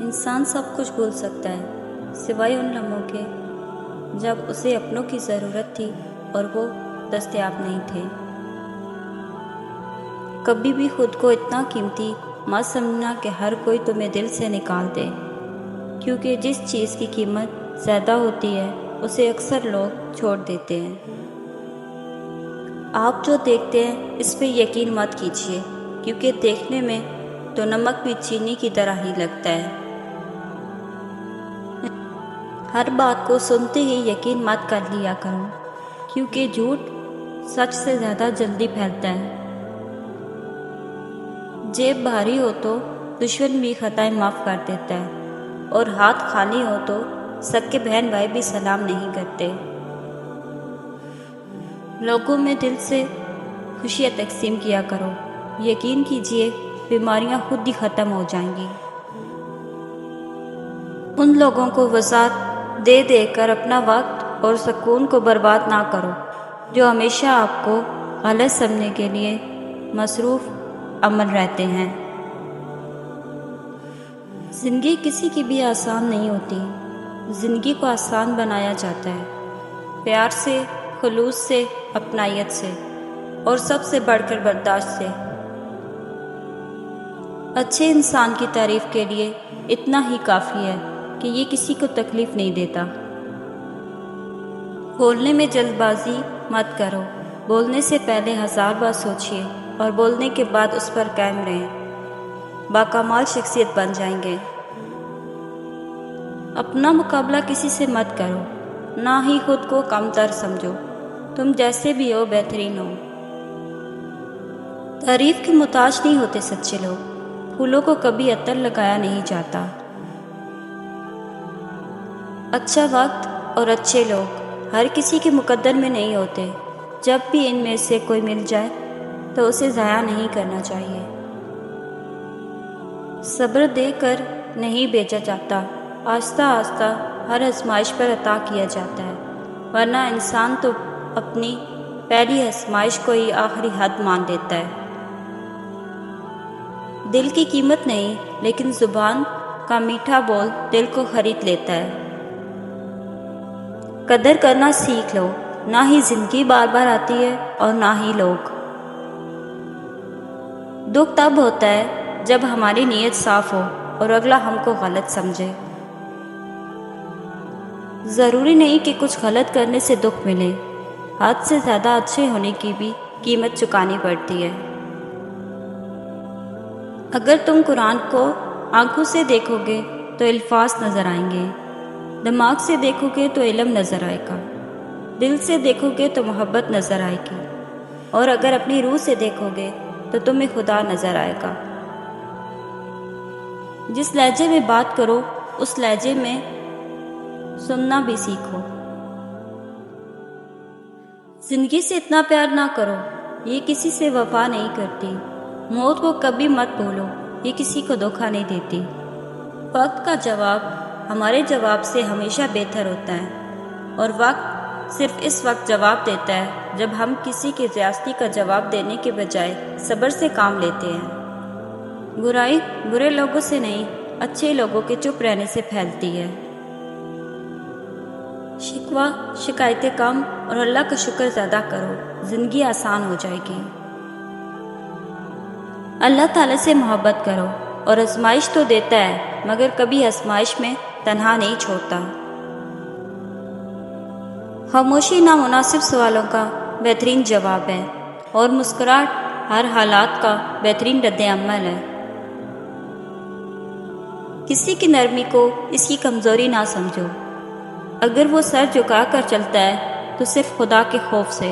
انسان سب کچھ بھول سکتا ہے سوائے ان لمحوں کے جب اسے اپنوں کی ضرورت تھی اور وہ دستیاب نہیں تھے۔ کبھی بھی خود کو اتنا قیمتی مت سمجھنا کہ ہر کوئی تمہیں دل سے نکال دے، کیونکہ جس چیز کی قیمت زیادہ ہوتی ہے اسے اکثر لوگ چھوڑ دیتے ہیں۔ آپ جو دیکھتے ہیں اس پہ یقین مت کیجیے، کیونکہ دیکھنے میں تو نمک بھی چینی کی طرح ہی لگتا ہے۔ ہر بات کو سنتے ہی یقین مت کر لیا کرو، کیونکہ جھوٹ سچ سے زیادہ جلدی پھیلتا ہے۔ جیب بھاری ہو تو دشمن بھی خطائیں معاف کر دیتا ہے، اور ہاتھ خالی ہو تو سکے بہن بھائی بھی سلام نہیں کرتے۔ لوگوں میں دل سے خوشیاں تقسیم کیا کرو، یقین کیجیے بیماریاں خود ہی ختم ہو جائیں گی۔ ان لوگوں کو وسعت دے دے کر اپنا وقت اور سکون کو برباد نہ کرو جو ہمیشہ آپ کو غلط سمجھنے کے لیے مصروف عمل رہتے ہیں۔ زندگی کسی کی بھی آسان نہیں ہوتی، زندگی کو آسان بنایا جاتا ہے پیار سے، خلوص سے، اپنائیت سے، اور سب سے بڑھ کر برداشت سے۔ اچھے انسان کی تعریف کے لیے اتنا ہی کافی ہے کہ یہ کسی کو تکلیف نہیں دیتا۔ بولنے میں جلد بازی مت کرو، بولنے سے پہلے 1000 بار سوچئے اور بولنے کے بعد اس پر قائم رہیں، باکمال شخصیت بن جائیں گے۔ اپنا مقابلہ کسی سے مت کرو، نہ ہی خود کو کم تر سمجھو، تم جیسے بھی ہو بہترین ہو۔ تعریف کے محتاج نہیں ہوتے سچے لوگ، پھولوں کو کبھی عطر لگایا نہیں جاتا۔ اچھا وقت اور اچھے لوگ ہر کسی کے مقدر میں نہیں ہوتے، جب بھی ان میں سے کوئی مل جائے تو اسے ضائع نہیں کرنا چاہیے۔ صبر دے کر نہیں بیچا جاتا، آہستہ آہستہ ہر آزمائش پر عطا کیا جاتا ہے، ورنہ انسان تو اپنی پہلی آزمائش کو ہی آخری حد مان لیتا ہے۔ دل کی قیمت نہیں، لیکن زبان کا میٹھا بول دل کو خرید لیتا ہے۔ قدر کرنا سیکھ لو، نہ ہی زندگی بار بار آتی ہے اور نہ ہی لوگ۔ دکھ تب ہوتا ہے جب ہماری نیت صاف ہو اور اگلا ہم کو غلط سمجھے۔ ضروری نہیں کہ کچھ غلط کرنے سے دکھ ملے، حد سے زیادہ اچھے ہونے کی بھی قیمت چکانی پڑتی ہے۔ اگر تم قرآن کو آنکھوں سے دیکھو گے تو الفاظ نظر آئیں گے، دماغ سے دیکھو گے تو علم نظر آئے گا، دل سے دیکھو گے تو محبت نظر آئے گی، اور اگر اپنی روح سے دیکھو گے تو تمہیں خدا نظر آئے گا۔ جس لہجے میں بات کرو اس لہجے میں سننا بھی سیکھو۔ زندگی سے اتنا پیار نہ کرو، یہ کسی سے وفا نہیں کرتی۔ موت کو کبھی مت بھولو، یہ کسی کو دھوکہ نہیں دیتی۔ وقت کا جواب ہمارے جواب سے ہمیشہ بہتر ہوتا ہے، اور وقت صرف اس وقت جواب دیتا ہے جب ہم کسی کی زیادتی کا جواب دینے کے بجائے صبر سے کام لیتے ہیں۔ برائی برے لوگوں سے نہیں، اچھے لوگوں کے چپ رہنے سے پھیلتی ہے۔ شکوہ شکایتیں کم اور اللہ کا شکر زیادہ کرو، زندگی آسان ہو جائے گی۔ اللہ تعالیٰ سے محبت کرو، اور آزمائش تو دیتا ہے مگر کبھی آزمائش میں تنہا نہیں چھوڑتا۔ خاموشی نامناسب سوالوں کا بہترین جواب ہے، اور مسکراہٹ ہر حالات کا بہترین رد عمل ہے۔ کسی کی نرمی کو اس کی کمزوری نہ سمجھو، اگر وہ سر جھکا کر چلتا ہے تو صرف خدا کے خوف سے۔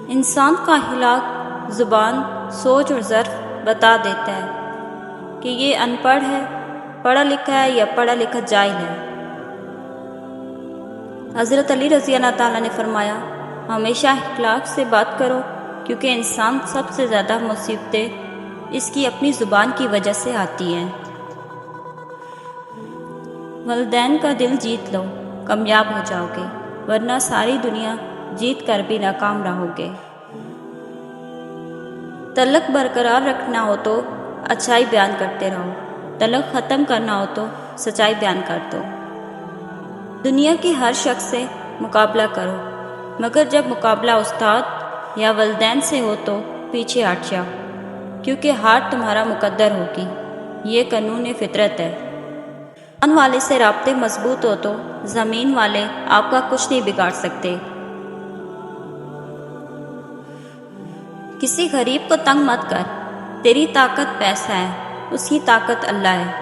انسان کا اخلاق زبان، سوچ اور ظرف بتا دیتا ہے کہ یہ ان پڑھ ہے، پڑھا لکھا ہے یا پڑھا لکھا جاہل ہے۔ حضرت علی رضی اللہ تعالیٰ نے فرمایا، ہمیشہ اخلاق سے بات کرو، کیونکہ انسان سب سے زیادہ مصیبتیں اس کی اپنی زبان کی وجہ سے آتی ہیں۔ والدین کا دل جیت لو، کامیاب ہو جاؤ گے، ورنہ ساری دنیا جیت کر بھی ناکام رہو گے۔ تعلق برقرار رکھنا ہو تو اچھائی بیان کرتے رہو، تعلق ختم کرنا ہو تو سچائی بیان کر دو۔ دنیا کے ہر شخص سے مقابلہ کرو، مگر جب مقابلہ استاد یا والدین سے ہو تو پیچھے ہٹ جاؤ، کیونکہ ہار تمہارا مقدر ہوگی۔ یہ قانون فطرت ہے۔ آسمان والے سے رابطے مضبوط ہو تو زمین والے آپ کا کچھ نہیں بگاڑ سکتے۔ کسی غریب کو تنگ مت کر، تیری طاقت پیسہ ہے، اس کی طاقت اللہ ہے۔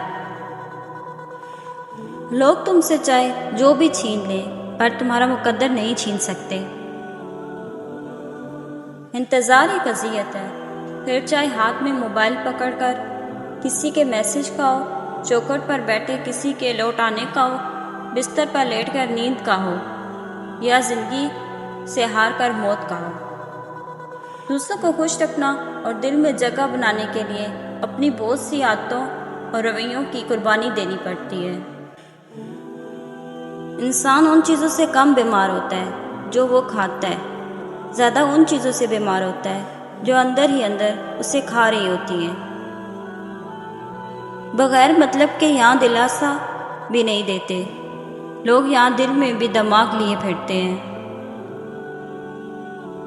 لوگ تم سے چاہے جو بھی چھین لیں پر تمہارا مقدر نہیں چھین سکتے۔ انتظار ایک اذیت ہے، پھر چاہے ہاتھ میں موبائل پکڑ کر کسی کے میسج کا ہو، چوکھٹ پر بیٹھے کسی کے لوٹ آنے کا ہو، بستر پر لیٹ کر نیند کا ہو، یا زندگی سے ہار کر موت کا ہو۔ دوسروں کو خوش رکھنا اور دل میں جگہ بنانے کے لیے اپنی بہت سی عادتوں اور رویوں کی قربانی دینی پڑتی ہے۔ انسان ان چیزوں سے کم بیمار ہوتا ہے جو وہ کھاتا ہے، زیادہ ان چیزوں سے بیمار ہوتا ہے جو اندر ہی اندر اسے کھا رہی ہوتی ہیں۔ بغیر مطلب کے یہاں دلاسا بھی نہیں دیتے، لوگ یہاں دل میں بھی دماغ لیے پھرتے ہیں۔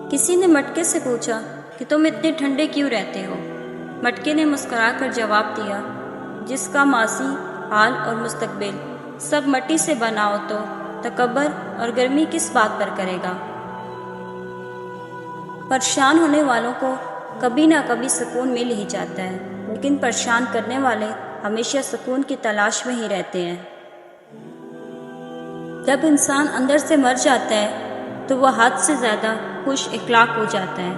کسی نے مٹکے سے پوچھا کہ تم اتنے ٹھنڈے کیوں رہتے ہو؟ مٹکے نے مسکرا کر جواب دیا، جس کا ماضی، حال اور مستقبل سب مٹی سے بنا ہو تو تکبر اور گرمی کس بات پر کرے گا؟ پریشان ہونے والوں کو کبھی نہ کبھی سکون مل ہی جاتا ہے، لیکن پریشان کرنے والے ہمیشہ سکون کی تلاش میں ہی رہتے ہیں۔ جب انسان اندر سے مر جاتا ہے تو وہ حد سے زیادہ خوش اخلاق ہو جاتا ہے۔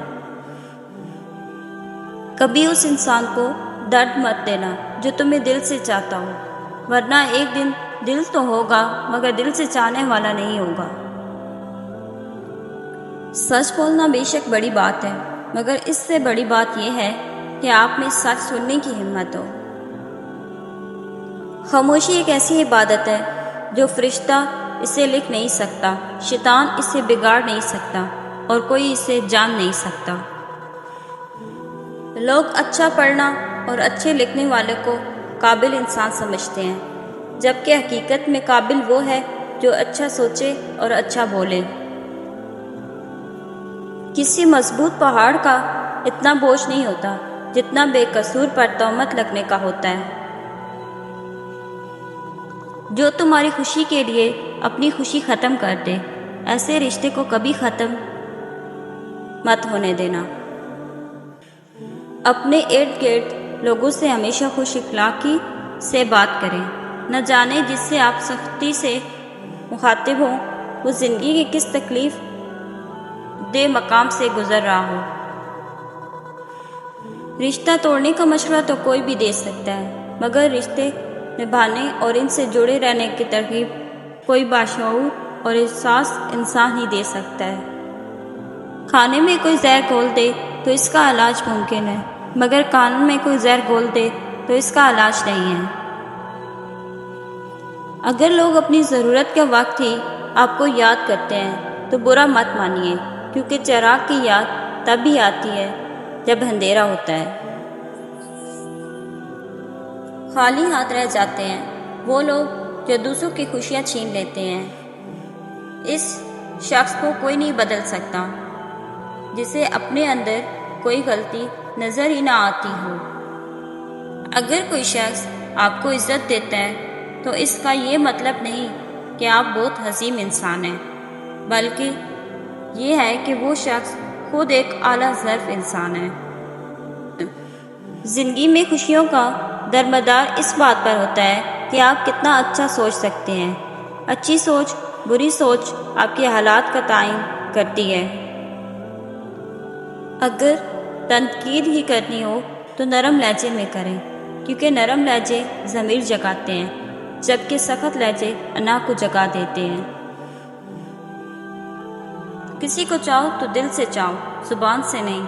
کبھی اس انسان کو درد مت دینا جو تمہیں دل سے چاہتا ہو، ورنہ ایک دن دل تو ہوگا مگر دل سے چاہنے والا نہیں ہوگا۔ سچ بولنا بے شک بڑی بات ہے، مگر اس سے بڑی بات یہ ہے کہ آپ میں سچ سننے کی ہمت ہو۔ خاموشی ایک ایسی عبادت ہے جو فرشتہ اسے لکھ نہیں سکتا، شیطان اسے بگاڑ نہیں سکتا اور کوئی اسے جان نہیں سکتا۔ لوگ اچھا پڑھنا اور اچھے لکھنے والے کو قابل انسان سمجھتے ہیں، جبکہ حقیقت میں قابل وہ ہے جو اچھا سوچے اور اچھا بولے۔ کسی مضبوط پہاڑ کا اتنا بوجھ نہیں ہوتا جتنا بے قصور پر تہمت لگنے کا ہوتا ہے۔ جو تمہاری خوشی کے لیے اپنی خوشی ختم کر دے، ایسے رشتے کو کبھی ختم مت ہونے دینا۔ اپنے ارد گرد لوگوں سے ہمیشہ خوش اخلاقی سے بات کریں، نہ جانے جس سے آپ سختی سے مخاطب ہوں وہ زندگی کی کس تکلیف دہ مقام سے گزر رہا ہو۔ رشتہ توڑنے کا مشورہ تو کوئی بھی دے سکتا ہے، مگر رشتے نبھانے اور ان سے جڑے رہنے کی ترغیب کوئی باشعور اور احساس انسان ہی دے سکتا ہے۔ کھانے میں کوئی زہر گھول دے تو اس کا علاج ممکن ہے، مگر کان میں کوئی زہر گھول دے تو اس کا علاج نہیں ہے۔ اگر لوگ اپنی ضرورت کے وقت ہی آپ کو یاد کرتے ہیں تو برا مت مانیے، کیونکہ چراغ کی یاد تب ہی آتی ہے جب اندھیرا ہوتا ہے۔ خالی ہاتھ رہ جاتے ہیں وہ لوگ جو دوسروں کی خوشیاں چھین لیتے ہیں۔ اس شخص کو کوئی نہیں بدل سکتا جسے اپنے اندر کوئی غلطی نظر ہی نہ آتی ہو۔ اگر کوئی شخص آپ کو عزت دیتا ہے تو اس کا یہ مطلب نہیں کہ آپ بہت عظیم انسان ہیں، بلکہ یہ ہے کہ وہ شخص خود ایک اعلیٰ ظرف انسان ہے۔ زندگی میں خوشیوں کا درمدار اس بات پر ہوتا ہے کہ آپ کتنا اچھا سوچ سکتے ہیں۔ اچھی سوچ، بری سوچ آپ کے حالات کا تعین کرتی ہے۔ اگر تنقید ہی کرنی ہو تو نرم لہجے میں کریں، کیونکہ نرم لہجے ضمیر جگاتے ہیں، جبکہ سخت لہجے انا کو جگا دیتے ہیں۔ کسی کو چاہو تو دل سے چاہو، زبان سے نہیں،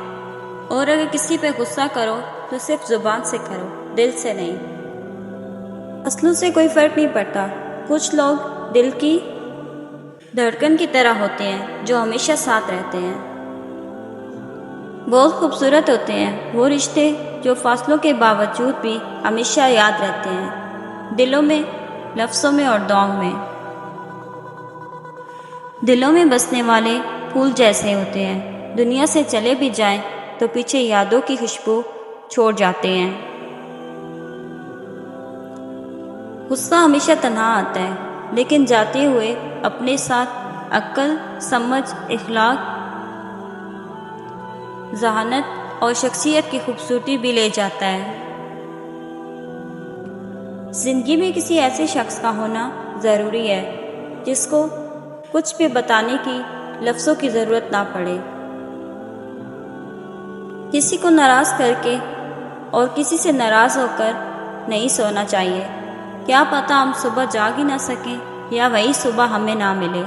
اور اگر کسی پہ غصہ کرو تو صرف زبان سے کرو، دل سے نہیں۔ اصلوں سے کوئی فرق نہیں پڑتا، کچھ لوگ دل کی دھڑکن کی طرح ہوتے ہیں جو ہمیشہ ساتھ رہتے ہیں۔ بہت خوبصورت ہوتے ہیں وہ رشتے جو فاصلوں کے باوجود بھی ہمیشہ یاد رہتے ہیں، دلوں میں، لفظوں میں اور دعاؤں میں۔ دلوں میں بسنے والے پھول جیسے ہوتے ہیں، دنیا سے چلے بھی جائیں تو پیچھے یادوں کی خوشبو چھوڑ جاتے ہیں۔ غصہ ہمیشہ تنہا آتا ہے، لیکن جاتے ہوئے اپنے ساتھ عقل، سمجھ، اخلاق، ذہانت اور شخصیت کی خوبصورتی بھی لے جاتا ہے۔ زندگی میں کسی ایسے شخص کا ہونا ضروری ہے جس کو کچھ بھی بتانے کی لفظوں کی ضرورت نہ پڑے۔ کسی کو ناراض کر کے اور کسی سے ناراض ہو کر نہیں سونا چاہیے، کیا پتہ ہم صبح جاگ ہی نہ سکیں یا وہی صبح ہمیں نہ ملے۔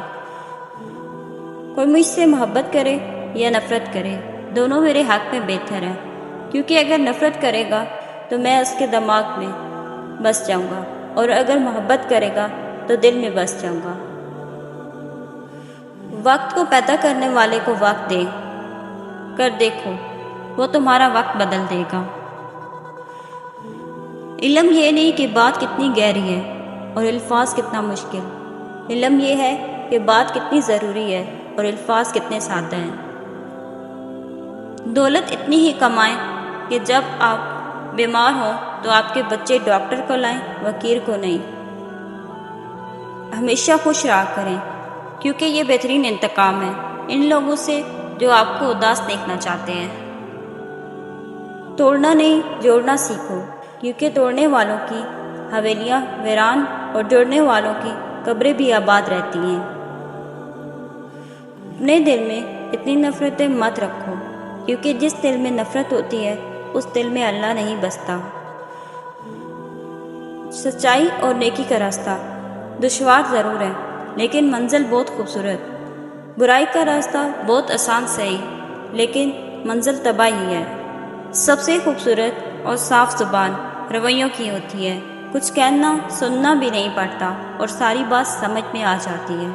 کوئی مجھ سے محبت کرے یا نفرت کرے، دونوں میرے حق میں بہتر ہے، کیونکہ اگر نفرت کرے گا تو میں اس کے دماغ میں بس جاؤں گا، اور اگر محبت کرے گا تو دل میں بس جاؤں گا۔ وقت کو پیدا کرنے والے کو وقت دے کر دیکھو، وہ تمہارا وقت بدل دے گا۔ علم یہ نہیں کہ بات کتنی گہری ہے اور الفاظ کتنا مشکل، علم یہ ہے کہ بات کتنی ضروری ہے اور الفاظ کتنے سادہ ہیں۔ دولت اتنی ہی کمائیں کہ جب آپ بیمار ہوں تو آپ کے بچے ڈاکٹر کو لائیں، وکیل کو نہیں۔ ہمیشہ خوش رہا کریں، کیونکہ یہ بہترین انتقام ہے ان لوگوں سے جو آپ کو اداس دیکھنا چاہتے ہیں۔ توڑنا نہیں، جوڑنا سیکھو، کیونکہ توڑنے والوں کی حویلیاں ویران اور جوڑنے والوں کی قبریں بھی آباد رہتی ہیں۔ اپنے دل میں اتنی نفرتیں مت رکھو، کیونکہ جس دل میں نفرت ہوتی ہے اس دل میں اللہ نہیں بستا۔ سچائی اور نیکی کا راستہ دشوار ضرور ہے، لیکن منزل بہت خوبصورت۔ برائی کا راستہ بہت آسان صحیح، لیکن منزل تباہی ہے۔ سب سے خوبصورت اور صاف زبان رویوں کی ہوتی ہے، کچھ کہنا سننا بھی نہیں پڑتا اور ساری بات سمجھ میں آ جاتی ہے۔